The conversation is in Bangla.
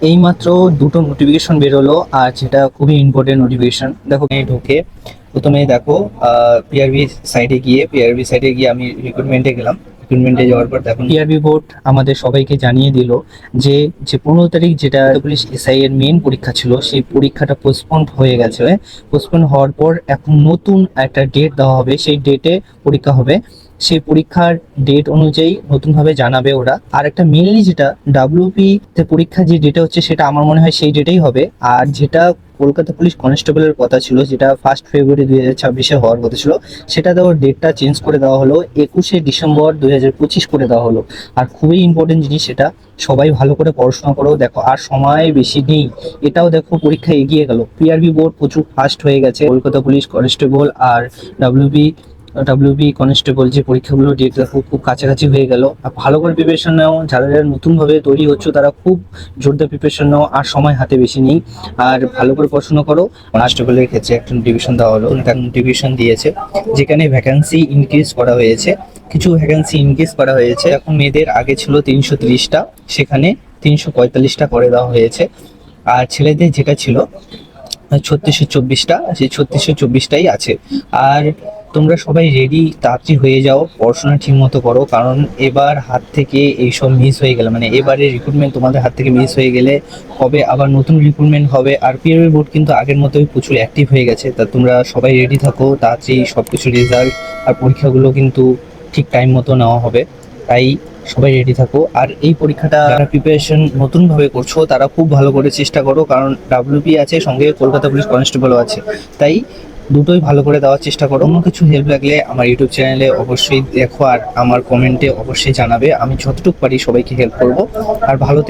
এইমাত্র দুটো নোটিফিকেশন বেরোলো, আর যেটা খুবই ইম্পর্টেন্ট নোটিফিকেশন। দেখো এই ঢুকে প্রথমে দেখো পিআরবি সাইটে গিয়ে আমি রিক্রুটমেন্টে গেলাম। রিক্রুটমেন্টে যাওয়ার পর দেখুন পিআরবি বোর্ড আমাদের সবাইকে জানিয়ে দিল যে যে 15 তারিখ যেটা পুলিশ এসআই এর মেন পরীক্ষা ছিল, সেই পরীক্ষাটা পোস্টপোন্ড হয়ে গেছে। পোস্টপোন্ড হওয়ার পর এখন নতুন একটা ডেট দেওয়া হবে, সেই ডেটে পরীক্ষা হবে। সেই পরীক্ষার ডেট অনুযায়ী নতুনভাবে জানাবে ওরা। আর একটা মেনলি যেটা ডাব্লিউপি তে পরীক্ষা যে ডেটে হচ্ছে, সেটা আমার মনে হয় সেই ডেটেই হবে। আর যেটা কলকাতা পুলিশ কনস্টেবলের কথা ছিল, যেটা 1 ফেব্রুয়ারি 2026 হওয়ার কথা ছিল, সেটা দেওয়ার ডেটটা চেঞ্জ করে দেওয়া হলো, 21 ডিসেম্বর 2025 করে দেওয়া হলো। আর খুবই ইম্পর্টেন্ট জিনিস এটা, সবাই ভালো করে পড়াশোনা করো। দেখো আর সময় বেশি নেই, এটাও দেখো পরীক্ষা এগিয়ে গেল। পিআরবি বোর্ড প্রচুর ফাস্ট হয়ে গেছে। কলকাতা পুলিশ কনস্টেবল আর ডাব্লিউবি কনস্টেবল যে পরীক্ষাগুলো ডেট দেখো খুব কাছাকাছি হয়ে গেল। আর ভালো করে প্রিপারেশন নাও, যারা যারা নতুনভাবে তৈরি হচ্ছে তারা খুব জোরদার প্রিপারেশন নাও, আর সময় হাতে বেশি নেই। আর ভালো করে পড়াশোনা করো। কনস্টেবলের ক্ষেত্রে একটা নোটিফিকেশন দেওয়া হলো, নোটিফিকেশন দিয়েছে যেখানে ভ্যাকান্সি ইনক্রিজ করা হয়েছে। কিছু ভ্যাকান্সি ইনক্রিজ করা হয়েছে। এখন মেয়েদের আগে ছিল 330টা, সেখানে 345টা করে দেওয়া হয়েছে। আর ছেলেদের যেটা ছিল 3624টা, সেই 3624টাই আছে। আর তোমরা সবাই রেডি তাড়াতাড়ি হয়ে যাও, পড়াশোনা ঠিক মতো করো, কারণ এবার হাত থেকে এইসব মিস হয়ে গেলে, মানে এবারে রিক্রুটমেন্ট তোমাদের হাত থেকে মিস হয়ে গেলে কবে আবার নতুন রিক্রুটমেন্ট হবে। আর পিআরবি বোর্ড কিন্তু আগের মতোই প্রচুর অ্যাক্টিভ হয়ে গেছে। তা তোমরা সবাই রেডি থাকো, তাড়াতাড়ি সব কিছু রেজাল্ট আর পরীক্ষাগুলো কিন্তু ঠিক টাইম মতো নেওয়া হবে। তাই সবাই রেডি থাকো। আর এই পরীক্ষাটা যারা প্রিপারেশন নতুনভাবে করছো তারা খুব ভালো করে চেষ্টা করো, কারণ ডাব্লিউপি আছে, সঙ্গে কলকাতা পুলিশ কনস্টেবলও আছে। তাই দুটোই ভালো করে দেওয়ার চেষ্টা করো। অন্য কিছু হেল্প লাগলে আমার ইউটিউব চ্যানেলে অবশ্যই দেখো, আর আমার কমেন্টে অবশ্যই জানাবে। আমি যতটুকু পারি সবাইকে হেল্প করবো। আর ভালো